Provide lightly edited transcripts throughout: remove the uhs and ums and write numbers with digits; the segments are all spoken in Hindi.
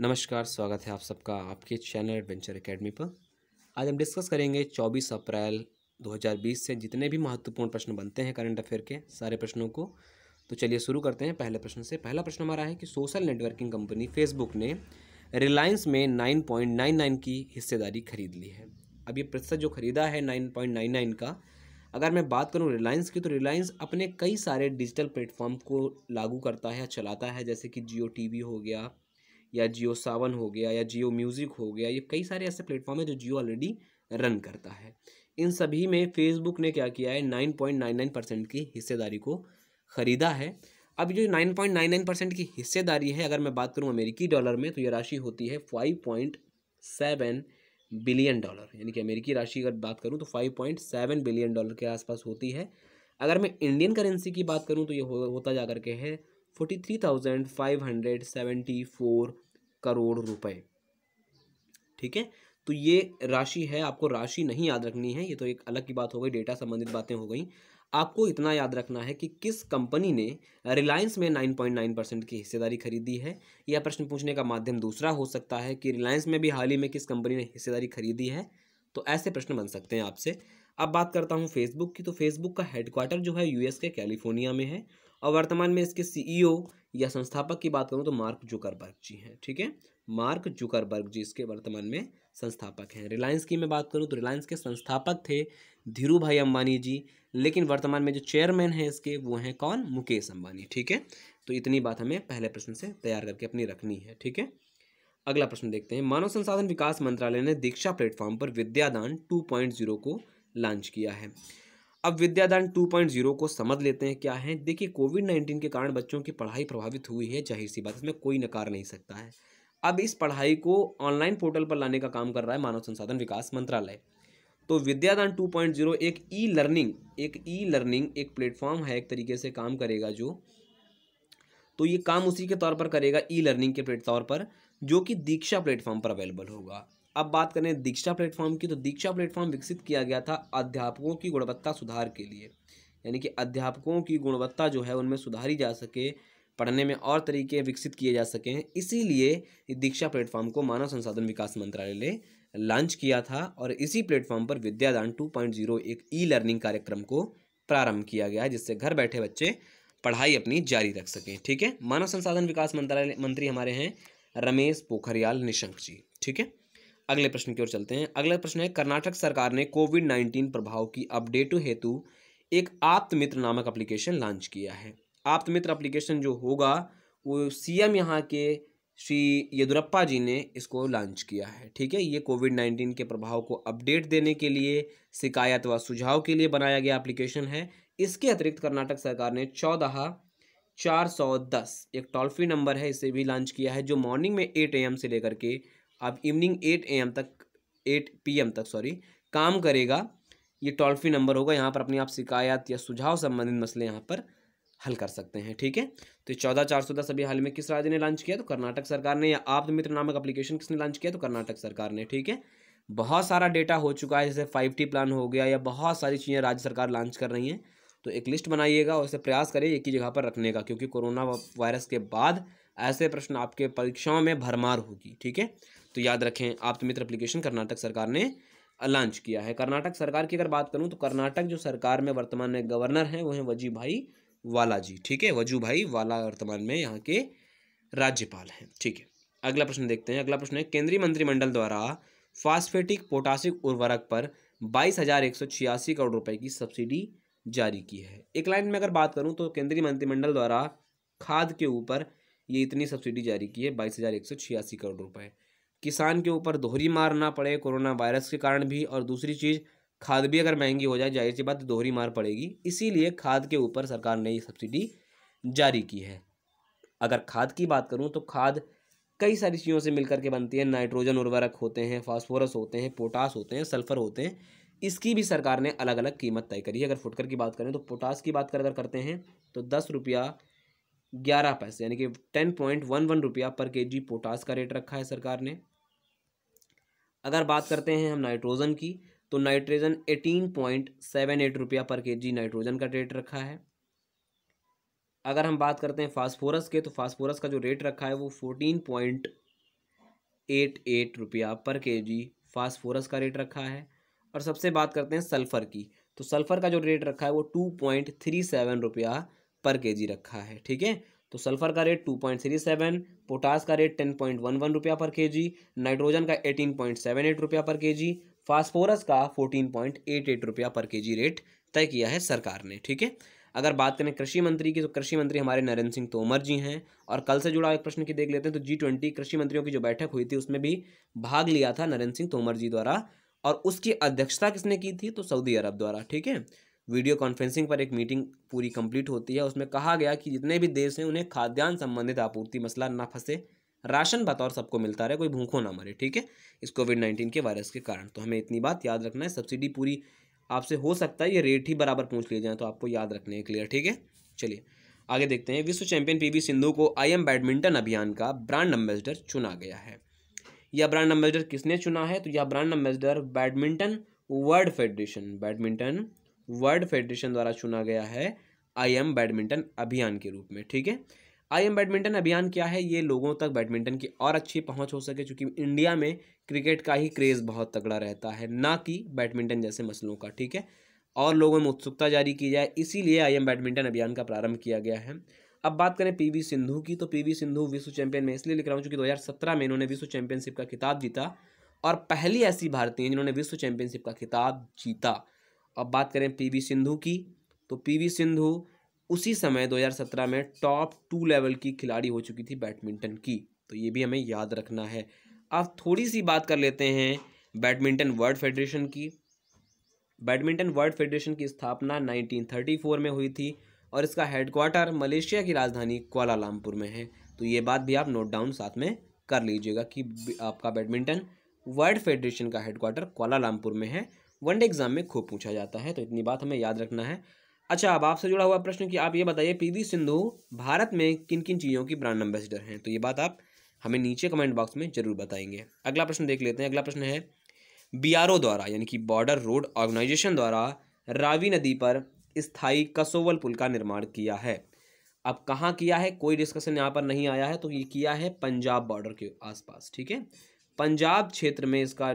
नमस्कार, स्वागत है आप सबका आपके चैनल एडवेंचर एकेडमी पर। आज हम डिस्कस करेंगे 24 अप्रैल 2020 से जितने भी महत्वपूर्ण प्रश्न बनते हैं करंट अफेयर के सारे प्रश्नों को। तो चलिए शुरू करते हैं पहले प्रश्न से। पहला प्रश्न हमारा है कि सोशल नेटवर्किंग कंपनी फेसबुक ने रिलायंस में 9.99 की हिस्सेदारी खरीद ली है। अब ये प्रतिशत जो खरीदा है 9.99 का, अगर मैं बात करूँ रिलायंस की, तो रिलायंस अपने कई सारे डिजिटल प्लेटफॉर्म को लागू करता है, चलाता है, जैसे कि जियो टीवी हो गया या जियो सावन हो गया या जियो म्यूज़िक हो गया। ये कई सारे ऐसे प्लेटफॉर्म है जो जियो ऑलरेडी रन करता है। इन सभी में फेसबुक ने क्या किया है, 9.99% की हिस्सेदारी को ख़रीदा है। अब जो 9.99% की हिस्सेदारी है, अगर मैं बात करूं अमेरिकी डॉलर में, तो ये राशि होती है $5.7 बिलियन। यानी कि अमेरिकी राशि अगर बात करूं तो $5.7 बिलियन के आसपास होती है। अगर मैं इंडियन करेंसी की बात करूं तो ये होता जा करके है 43,574 करोड़ रुपए। ठीक है, तो ये राशि है। आपको राशि नहीं याद रखनी है, ये तो एक अलग की बात हो गई, डेटा संबंधित बातें हो गई। आपको इतना याद रखना है कि किस कंपनी ने रिलायंस में 9.9% की हिस्सेदारी खरीदी है। यह प्रश्न पूछने का माध्यम दूसरा हो सकता है कि रिलायंस में भी हाल ही में किस कंपनी ने हिस्सेदारी खरीदी है। तो ऐसे प्रश्न बन सकते हैं आपसे। अब बात करता हूँ फेसबुक की, तो फेसबुक का हेडक्वार्टर जो है यूएस के कैलिफोर्निया में है और वर्तमान में इसके सीईओ या संस्थापक की बात करूँ तो मार्क जुकरबर्ग जी हैं। ठीक है, मार्क जुकरबर्ग जी इसके वर्तमान में संस्थापक हैं। रिलायंस की मैं बात करूं तो रिलायंस के संस्थापक थे धीरू भाई अंबानी जी, लेकिन वर्तमान में जो चेयरमैन हैं इसके वो हैं कौन, मुकेश अंबानी। ठीक है, तो इतनी बात हमें पहले प्रश्न से तैयार करके अपनी रखनी है। ठीक है, अगला प्रश्न देखते हैं। मानव संसाधन विकास मंत्रालय ने दीक्षा प्लेटफॉर्म पर विद्यादान 2.0 को लॉन्च किया है। अब विद्यादान 2.0 को समझ लेते हैं क्या है। देखिए, कोविड-19 के कारण बच्चों की पढ़ाई प्रभावित हुई है, जाहिर सी बात, इसमें कोई नकार नहीं सकता है। अब इस पढ़ाई को ऑनलाइन पोर्टल पर लाने का काम कर रहा है मानव संसाधन विकास मंत्रालय। तो विद्यादान 2.0 एक एक प्लेटफॉर्म है, एक तरीके से काम करेगा जो, तो ये काम उसी के तौर पर करेगा ई लर्निंग के तौर पर, जो कि दीक्षा प्लेटफॉर्म पर अवेलेबल होगा। अब बात करें दीक्षा प्लेटफॉर्म की, तो दीक्षा प्लेटफॉर्म विकसित किया गया था अध्यापकों की गुणवत्ता सुधार के लिए, यानी कि अध्यापकों की गुणवत्ता जो है उनमें सुधारी जा सके, पढ़ने में और तरीके विकसित किए जा सकें, इसीलिए दीक्षा प्लेटफॉर्म को मानव संसाधन विकास मंत्रालय ने लॉन्च किया था और इसी प्लेटफॉर्म पर विद्यादान 2.0 एक ई लर्निंग कार्यक्रम को प्रारंभ किया गया है, जिससे घर बैठे बच्चे पढ़ाई अपनी जारी रख सकें। ठीक है, मानव संसाधन विकास मंत्रालय मंत्री हमारे हैं रमेश पोखरियाल निशंक जी। ठीक है, अगले प्रश्न की ओर चलते हैं। अगला प्रश्न है, कर्नाटक सरकार ने कोविड-19 प्रभाव की अपडेट हेतु एक आप्त मित्र नामक एप्लीकेशन लॉन्च किया है। आप्त मित्र एप्लीकेशन जो होगा वो सीएम यहाँ के श्री येदुरप्पा जी ने इसको लॉन्च किया है। ठीक है, ये कोविड-19 के प्रभाव को अपडेट देने के लिए, शिकायत व सुझाव के लिए बनाया गया एप्लीकेशन है। इसके अतिरिक्त कर्नाटक सरकार ने 14,410 एक टोल फ्री नंबर है, इसे भी लॉन्च किया है, जो मॉर्निंग में 8 AM से लेकर के अब इवनिंग 8 PM तक काम करेगा। ये टोल फ्री नंबर होगा, यहाँ पर अपनी आप शिकायत या सुझाव संबंधित मसले यहाँ पर हल कर सकते हैं। ठीक है, तो 14,410 अभी हाल में किस राज्य ने लॉन्च किया, तो कर्नाटक सरकार ने। या आप्त मित्र नामक एप्लीकेशन किसने लॉन्च किया, तो कर्नाटक सरकार ने। ठीक है, बहुत सारा डेटा हो चुका है, जैसे 5T प्लान हो गया या बहुत सारी चीज़ें राज्य सरकार लॉन्च कर रही हैं। तो एक लिस्ट बनाइएगा और इसे प्रयास करें एक ही जगह पर रखने का, क्योंकि कोरोना वायरस के बाद ऐसे प्रश्न आपके परीक्षाओं में भरमार होगी। ठीक है, तो याद रखें, आप्त मित्र एप्लीकेशन कर्नाटक सरकार ने लॉन्च किया है। कर्नाटक सरकार की अगर बात करूं तो कर्नाटक जो सरकार में वर्तमान में गवर्नर हैं वो हैं वजूभाई वाला जी। ठीक है, वजूभाई वाला वर्तमान में यहाँ के राज्यपाल हैं। ठीक है, अगला प्रश्न देखते हैं। अगला प्रश्न है, केंद्रीय मंत्रिमंडल द्वारा फास्फेटिक पोटासिक उर्वरक पर 22,186 करोड़ रुपए की सब्सिडी जारी की है। एक लाइन में अगर बात करूं तो केंद्रीय मंत्रिमंडल द्वारा खाद के ऊपर ये इतनी सब्सिडी जारी की है, 22,186 करोड़ रुपए। किसान के ऊपर दोहरी मार ना पड़े कोरोना वायरस के कारण भी, और दूसरी चीज़ खाद भी अगर महंगी हो जाए, जाहिर सी बात दोहरी मार पड़ेगी, इसीलिए खाद के ऊपर सरकार ने ये सब्सिडी जारी की है। अगर खाद की बात करूं तो खाद कई सारी चीज़ों से मिलकर के बनती है। नाइट्रोजन उर्वरक होते हैं, फास्फोरस होते हैं, पोटास होते हैं, सल्फर होते हैं। इसकी भी सरकार ने अलग अलग कीमत तय करी है। अगर फुटकर की बात करें तो पोटास की बात अगर करते हैं तो 10 रुपया 11 पैसे, यानी कि 10.11 रुपया पर केजी पोटास का रेट रखा है सरकार ने। अगर बात करते हैं हम नाइट्रोजन की, तो नाइट्रोजन 18.78 रुपया पर केजी नाइट्रोजन का रेट रखा है। अगर हम बात करते हैं फास्फोरस के, तो फास्फोरस का जो रेट रखा है वो 14 88 रुपया पर केजी फास्फोरस का रेट रखा है। और सबसे बात करते हैं सल्फ़र की, तो सल्फ़र का जो रेट रखा है वो 2.37 रुपया पर केजी रखा है। ठीक है, तो सल्फ़र का रेट 2.37, पोटास का रेट 10.11 रुपया पर केजी, नाइट्रोजन का 18.78 रुपया पर केजी, फास्फोरस का 14.88 रुपया पर केजी रेट तय किया है सरकार ने। ठीक है, अगर बात करें कृषि मंत्री की, तो कृषि मंत्री हमारे नरेंद्र सिंह तोमर जी हैं। और कल से जुड़ा एक प्रश्न की देख लेते हैं, तो G20 कृषि मंत्रियों की जो बैठक हुई थी उसमें भी भाग लिया था नरेंद्र सिंह तोमर जी द्वारा, और उसकी अध्यक्षता किसने की थी, तो सऊदी अरब द्वारा। ठीक है, वीडियो कॉन्फ्रेंसिंग पर एक मीटिंग पूरी कंप्लीट होती है, उसमें कहा गया कि जितने भी देश हैं उन्हें खाद्यान्न संबंधित आपूर्ति मसला ना फंसे, राशन बतौर सबको मिलता रहे, कोई भूखों ना मरे। ठीक है, इस कोविड-19 के वायरस के कारण। तो हमें इतनी बात याद रखना है, सब्सिडी पूरी आपसे हो सकता है ये रेट ही बराबर पूछ लिए जाए, तो आपको याद रखने हैं। क्लियर? ठीक है, चलिए आगे देखते हैं। विश्व चैंपियन पीवी सिंधु को IM बैडमिंटन अभियान का ब्रांड एम्बेसडर चुना गया है। यह ब्रांड एम्बेसडर किसने चुना है, तो यह brand ambassador badminton world federation द्वारा चुना गया है IM बैडमिंटन अभियान के रूप में। ठीक है, IM बैडमिंटन अभियान क्या है, ये लोगों तक बैडमिंटन की और अच्छी पहुंच हो सके, क्योंकि इंडिया में क्रिकेट का ही क्रेज़ बहुत तगड़ा रहता है, ना कि बैडमिंटन जैसे मसलों का। ठीक है, और लोगों में उत्सुकता जारी की जाए, इसीलिए IM बैडमिंटन अभियान का प्रारंभ किया गया है। अब बात करें PV सिंधु की, तो PV सिंधु विश्व चैंपियन में इसलिए लिख रहा हूँ क्योंकि 2017 में इन्होंने विश्व चैंपियनशिप का खिताब जीता, और पहली ऐसी भारतीय हैं जिन्होंने विश्व चैंपियनशिप का खिताब जीता। अब बात करें PV सिंधु की, तो PV सिंधु उसी समय 2017 में टॉप 2 लेवल की खिलाड़ी हो चुकी थी बैडमिंटन की, तो ये भी हमें याद रखना है। अब थोड़ी सी बात कर लेते हैं बैडमिंटन वर्ल्ड फेडरेशन की। बैडमिंटन वर्ल्ड फेडरेशन की स्थापना 1934 में हुई थी, और इसका हेडक्वार्टर मलेशिया की राजधानी कुआलालंपुर में है। तो ये बात भी आप नोट डाउन साथ में कर लीजिएगा कि आपका बैडमिंटन वर्ल्ड फेडरेशन का हेडक्वार्टर कुआलालंपुर में है। वनडे एग्जाम में खूब पूछा जाता है, तो इतनी बात हमें याद रखना है। अच्छा, अब आपसे जुड़ा हुआ प्रश्न कि आप ये बताइए PV सिंधु भारत में किन किन चीज़ों की ब्रांड एम्बेसडर हैं, तो ये बात आप हमें नीचे कमेंट बॉक्स में जरूर बताएंगे। अगला प्रश्न देख लेते हैं। अगला प्रश्न है, BRO द्वारा यानी कि बॉर्डर रोड ऑर्गेनाइजेशन द्वारा रावी नदी पर स्थायी कसोवल पुल का निर्माण किया है। अब कहाँ किया है, कोई डिस्कशन यहाँ पर नहीं आया है, तो ये किया है पंजाब बॉर्डर के आसपास। ठीक है, पंजाब क्षेत्र में इसका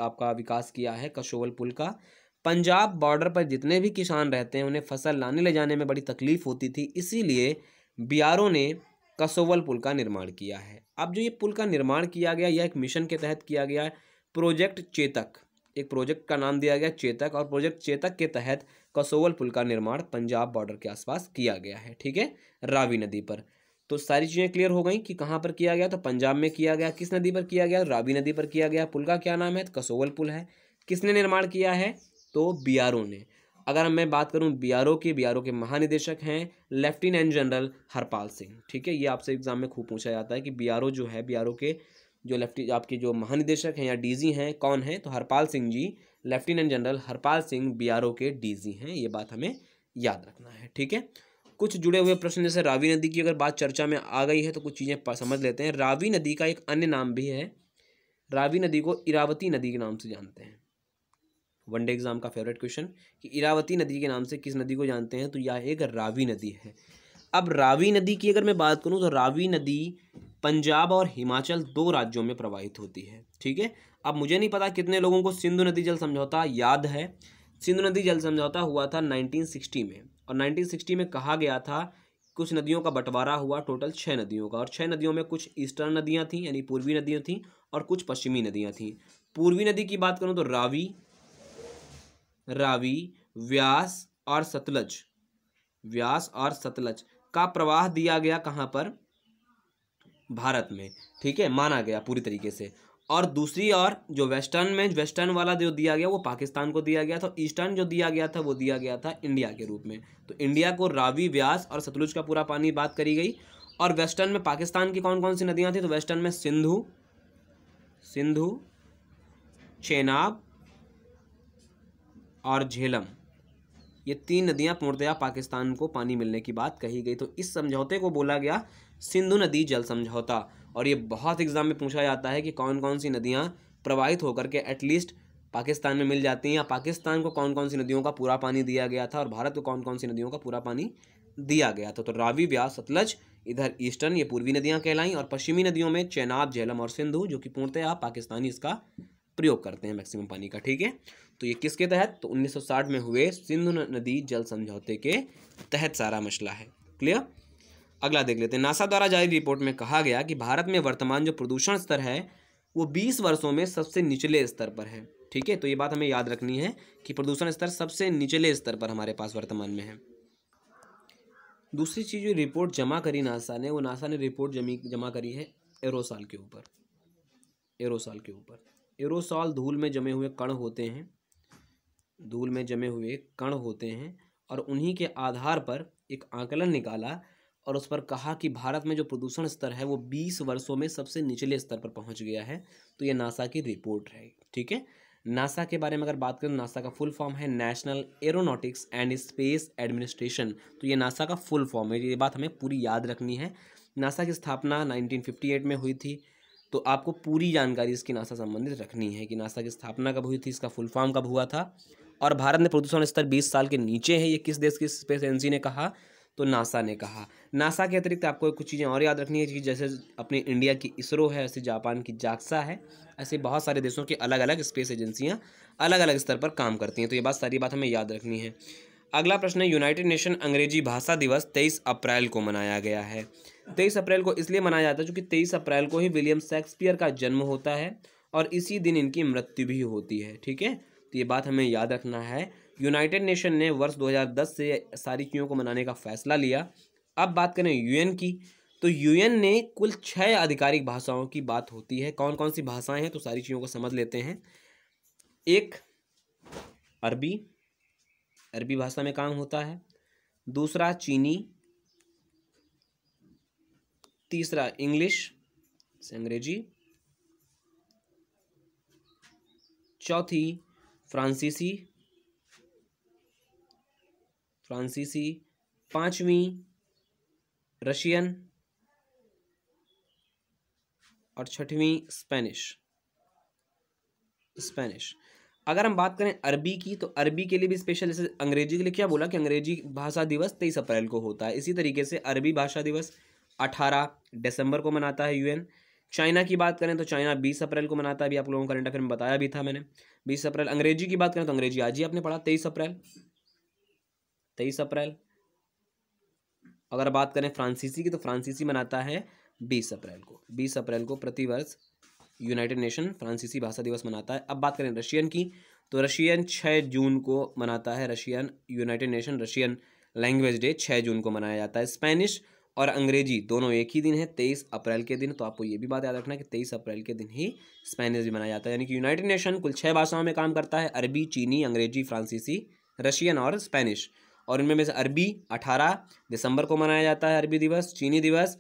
आपका विकास किया है कसोवल पुल का। पंजाब बॉर्डर पर जितने भी किसान रहते हैं उन्हें फसल लाने ले जाने में बड़ी तकलीफ होती थी, इसीलिए BRO ने कसोवल पुल का निर्माण किया है। अब जो ये पुल का निर्माण किया गया, यह एक मिशन के तहत किया गया है, प्रोजेक्ट चेतक, एक प्रोजेक्ट का नाम दिया गया चेतक, और प्रोजेक्ट चेतक के तहत कसोवल पुल का निर्माण पंजाब बॉर्डर के आसपास किया गया है। ठीक है, रावी नदी पर। तो सारी चीज़ें क्लियर हो गई कि कहाँ पर किया गया, तो पंजाब में किया गया। किस नदी पर किया गया, रावी नदी पर किया गया। पुल का क्या नाम है, कसोवल पुल है। किसने निर्माण किया है, तो BRO ने। अगर मैं बात करूं BRO की, BRO के महानिदेशक हैं लेफ्टिनेंट जनरल हरपाल सिंह। ठीक है, ये आपसे एग्जाम में खूब पूछा जाता है कि BRO जो है, BRO के जो आपके जो महानिदेशक हैं या DG हैं कौन है, तो Harpal Singh ji, lieutenant general Harpal Singh BRO के DG हैं। ये बात हमें याद रखना है। ठीक है, कुछ जुड़े हुए प्रश्न, जैसे रावी नदी की अगर बात चर्चा में आ गई है तो कुछ चीज़ें समझ लेते हैं। रावी नदी का एक अन्य नाम भी है, रावी नदी को इरावती नदी के नाम से जानते हैं। वनडे एग्जाम का फेवरेट क्वेश्चन कि इरावती नदी के नाम से किस नदी को जानते हैं, तो यह एक रावी नदी है। अब रावी नदी की अगर मैं बात करूं, तो रावी नदी पंजाब और हिमाचल 2 राज्यों में प्रवाहित होती है। ठीक है, अब मुझे नहीं पता कितने लोगों को सिंधु नदी जल समझौता याद है। सिंधु नदी जल समझौता हुआ था 1960 में, और 1960 में कहा गया था कुछ नदियों का बंटवारा हुआ, टोटल 6 नदियों का, और 6 नदियों में कुछ ईस्टर्न नदियाँ थीं यानी पूर्वी नदियाँ थीं, और कुछ पश्चिमी नदियाँ थीं। पूर्वी नदी की बात करूँ तो रावी, व्यास और सतलज का प्रवाह दिया गया कहाँ पर, भारत में। ठीक है, माना गया पूरी तरीके से। और दूसरी ओर जो वेस्टर्न वाला जो दिया गया वो पाकिस्तान को दिया गया था, ईस्टर्न जो दिया गया था वो दिया गया था इंडिया के रूप में। तो इंडिया को रावी, व्यास और सतलुज का पूरा पानी बात करी गई। और वेस्टर्न में पाकिस्तान की कौन कौन सी नदियाँ थी, तो वेस्टर्न में सिंधु, चेनाब और झेलम, ये 3 नदियां पूर्णतया पाकिस्तान को पानी मिलने की बात कही गई। तो इस समझौते को बोला गया सिंधु नदी जल समझौता। और ये बहुत एग्जाम में पूछा जाता है कि कौन कौन सी नदियां प्रवाहित होकर के एटलीस्ट पाकिस्तान में मिल जाती हैं, या पाकिस्तान को कौन कौन सी नदियों का पूरा पानी दिया गया था और भारत को कौन कौन सी नदियों का पूरा पानी दिया गया था। तो रावी, व्यास, सतलज इधर ईस्टर्न ये पूर्वी नदियाँ कहलाई, और पश्चिमी नदियों में चेनाब, झेलम और सिंधु, जो कि पूर्णतः पाकिस्तानी इसका प्रयोग करते हैं मैक्सिमम पानी का। ठीक है, तो ये किसके तहत, तो 1960 में हुए सिंधु नदी जल समझौते के तहत सारा मसला है। क्लियर। अगला देख लेते हैं। नासा द्वारा जारी रिपोर्ट में कहा गया कि भारत में वर्तमान जो प्रदूषण स्तर है वो 20 वर्षों में सबसे निचले स्तर पर है। ठीक है, तो ये बात हमें याद रखनी है कि प्रदूषण स्तर सबसे निचले स्तर पर हमारे पास वर्तमान में है। दूसरी चीज़ जो रिपोर्ट जमा करी नासा ने, वो नासा ने रिपोर्ट जमा करी है एरोसॉल के ऊपर। एरोसॉल के ऊपर, एरोसॉल धूल में जमे हुए कण होते हैं, धूल में जमे हुए कण होते हैं, और उन्हीं के आधार पर एक आकलन निकाला और उस पर कहा कि भारत में जो प्रदूषण स्तर है वो 20 वर्षों में सबसे निचले स्तर पर पहुंच गया है। तो ये नासा की रिपोर्ट है। ठीक है, नासा के बारे में अगर बात करें, नासा का फुल फॉर्म है national aeronautics and space administration. तो ये नासा का फुल फॉर्म है, ये बात हमें पूरी याद रखनी है। नासा की स्थापना 1958 में हुई थी, तो आपको पूरी जानकारी इसकी नासा संबंधित रखनी है कि नासा की स्थापना कब हुई थी, इसका फुल फॉर्म कब हुआ था, और भारत में प्रदूषण स्तर 20 साल के नीचे है, ये किस देश की स्पेस एजेंसी ने कहा, तो नासा ने कहा। नासा के अतिरिक्त आपको कुछ चीज़ें और याद रखनी है कि जैसे अपने इंडिया की इसरो है, ऐसे जापान की जाक्सा है, ऐसे बहुत सारे देशों की अलग अलग स्पेस एजेंसियां अलग अलग स्तर पर काम करती हैं। तो ये सारी बात हमें याद रखनी है। अगला प्रश्न है, यूनाइटेड नेशन अंग्रेजी भाषा दिवस 23 अप्रैल को मनाया गया है। 23 अप्रैल को इसलिए मनाया जाता है क्योंकि 23 अप्रैल को ही विलियम शेक्सपियर का जन्म होता है और इसी दिन इनकी मृत्यु भी होती है। ठीक है, तो ये बात हमें याद रखना है। यूनाइटेड नेशन ने वर्ष 2010 से सारी चीज़ों को मनाने का फैसला लिया। अब बात करें यूएन की, तो यूएन ने कुल 6 आधिकारिक भाषाओं की बात होती है। कौन कौन सी भाषाएं हैं, तो सारी चीज़ों को समझ लेते हैं। एक अरबी, अरबी भाषा में काम होता है। दूसरा चीनी, तीसरा इंग्लिश से अंग्रेजी, चौथी फ्रांसीसी, पांचवी रशियन और छठवीं स्पेनिश। अगर हम बात करें अरबी की, तो अरबी के लिए भी स्पेशल, जैसे अंग्रेजी के लिए क्या बोला कि अंग्रेजी भाषा दिवस 23 अप्रैल को होता है, इसी तरीके से अरबी भाषा दिवस 18 दिसंबर को मनाता है यूएन। चाइना की बात करें तो चाइना 20 अप्रैल को मनाता है, अभी आप लोगों को करंट अफेयर में बताया भी था मैंने, 20 अप्रैल। अंग्रेजी की बात करें तो अंग्रेजी आज ही आपने पढ़ा 23 अप्रैल। अगर बात करें फ्रांसीसी की, तो फ्रांसीसी मनाता है 20 अप्रैल को प्रतिवर्ष यूनाइटेड नेशन फ्रांसीसी भाषा दिवस मनाता है। अब बात करें रशियन की, तो रशियन 6 जून को मनाता है, Russian United nation Russian language day 6 जून को मनाया जाता है। स्पेनिश और अंग्रेजी दोनों एक ही दिन है, 23 अप्रैल के दिन। तो आपको ये भी बात याद रखना है कि 23 अप्रैल के दिन ही स्पेनिश भी मनाया जाता है। यानी कि यूनाइटेड नेशन कुल 6 भाषाओं में काम करता है, अरबी, चीनी, अंग्रेजी, फ्रांसीसी, रशियन और स्पेनिश। और इनमें में से अरबी 18 दिसंबर को मनाया जाता है अरबी दिवस, चीनी दिवस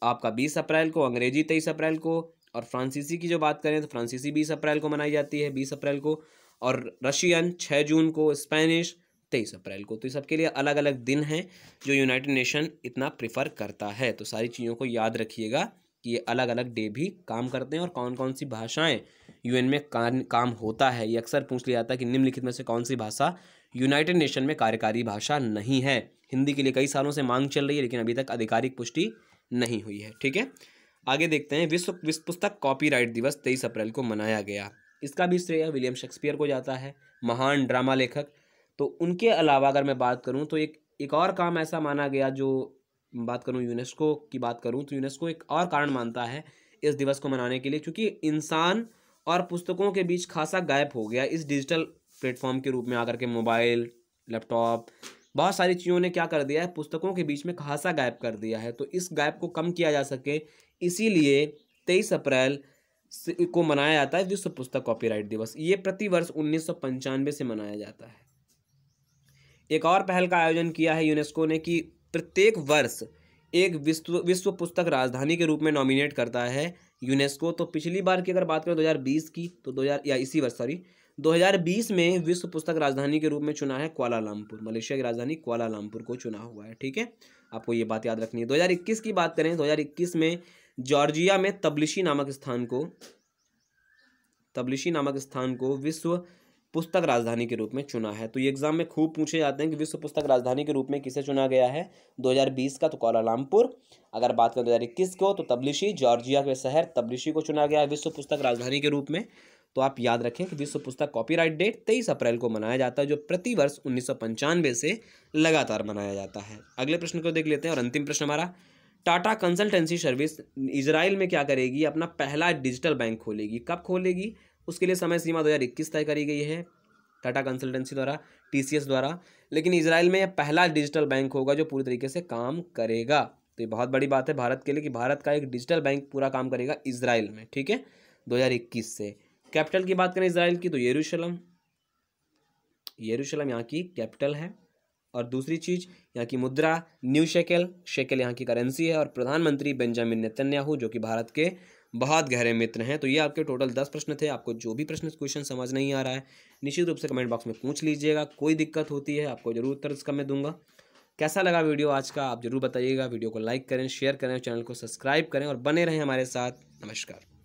आपका 20 अप्रैल को, अंग्रेजी 23 अप्रैल को, और फ्रांसीसी की जो बात करें तो फ्रांसीसी 20 अप्रैल को मनाई जाती है, 20 अप्रैल को, और रशियन 6 जून को, स्पेनिश 23 अप्रैल को। तो इस सबके लिए अलग अलग दिन हैं जो यूनाइटेड नेशन इतना प्रिफर करता है। तो सारी चीज़ों को याद रखिएगा कि ये अलग अलग डे भी काम करते हैं और कौन कौन सी भाषाएं यूएन में काम होता है। ये अक्सर पूछ लिया जाता है कि निम्नलिखित में से कौन सी भाषा यूनाइटेड नेशन में कार्यकारी भाषा नहीं है। हिंदी के लिए कई सालों से मांग चल रही है, लेकिन अभी तक आधिकारिक पुष्टि नहीं हुई है। ठीक है, आगे देखते हैं। विश्व पुस्तक कॉपीराइट दिवस 23 अप्रैल को मनाया गया। इसका भी श्रेय विलियम शेक्सपियर को जाता है, महान ड्रामा लेखक। तो उनके अलावा अगर मैं बात करूं तो एक और काम ऐसा माना गया, जो बात करूं यूनेस्को की बात करूं तो यूनेस्को एक और कारण मानता है इस दिवस को मनाने के लिए, क्योंकि इंसान और पुस्तकों के बीच खासा गैप हो गया इस डिजिटल प्लेटफॉर्म के रूप में आकर के। मोबाइल, लैपटॉप, बहुत सारी चीज़ों ने क्या कर दिया है, पुस्तकों के बीच में खासा गैप कर दिया है। तो इस गैप को कम किया जा सके, इसीलिए 23 अप्रैल को मनाया जाता है विश्व पुस्तक कॉपीराइट दिवस। ये प्रतिवर्ष 1995 से मनाया जाता है। एक और पहल का आयोजन किया है यूनेस्को ने कि प्रत्येक वर्ष एक विश्व पुस्तक राजधानी के रूप में नॉमिनेट करता है यूनेस्को। तो पिछली बार की अगर बात करें 2020 की, तो 2020 में विश्व पुस्तक राजधानी के रूप में चुना है कुआलालंपुर, मलेशिया की राजधानी कुआलालंपुर को चुना हुआ है। ठीक है, आपको ये बात याद रखनी है। 2021 की बात करें, 2021 में जॉर्जिया में तबलिशी नामक स्थान को विश्व पुस्तक राजधानी के रूप में चुना है। तो ये एग्जाम में खूब पूछे जाते हैं कि विश्व पुस्तक राजधानी के रूप में किसे चुना गया है 2020 का, तो कुआलालंपुर। अगर बात करें 2021 को तो तबिलिसी, जॉर्जिया के शहर तबिलिसी को चुना गया है विश्व पुस्तक राजधानी के रूप में। तो आप याद रखें कि विश्व पुस्तक कॉपीराइट डे 23 अप्रैल को मनाया जाता है, जो प्रतिवर्ष 1995 से लगातार मनाया जाता है। अगले प्रश्न को देख लेते हैं और अंतिम प्रश्न हमारा, टाटा कंसल्टेंसी सर्विस इजराइल में क्या करेगी, अपना पहला डिजिटल बैंक खोलेगी। कब खोलेगी, उसके लिए समय सीमा 2021 तय करी गई है टाटा कंसल्टेंसी द्वारा, टीसीएस द्वारा। लेकिन इजराइल में यह पहला डिजिटल बैंक होगा जो पूरी तरीके से काम करेगा। तो ये बहुत बड़ी बात है भारत के लिए कि भारत का एक डिजिटल बैंक पूरा काम करेगा इजराइल में, ठीक है, 2021 से। कैपिटल की बात करें इजराइल की तो यरूशलेम यहाँ की कैपिटल है। और दूसरी चीज़, यहाँ की मुद्रा न्यू शेकेल, शेकेल यहाँ की करेंसी है। और प्रधानमंत्री बेंजामिन नेतन्याहू जो कि भारत के बहुत गहरे मित्र हैं। तो ये आपके टोटल 10 प्रश्न थे। आपको जो भी क्वेश्चन समझ नहीं आ रहा है निश्चित रूप से कमेंट बॉक्स में पूछ लीजिएगा। कोई दिक्कत होती है आपको जरूर उत्तर इसका मैं दूंगा। कैसा लगा वीडियो आज का आप जरूर बताइएगा। वीडियो को लाइक करें, शेयर करें, चैनल को सब्सक्राइब करें और बने रहें हमारे साथ। नमस्कार।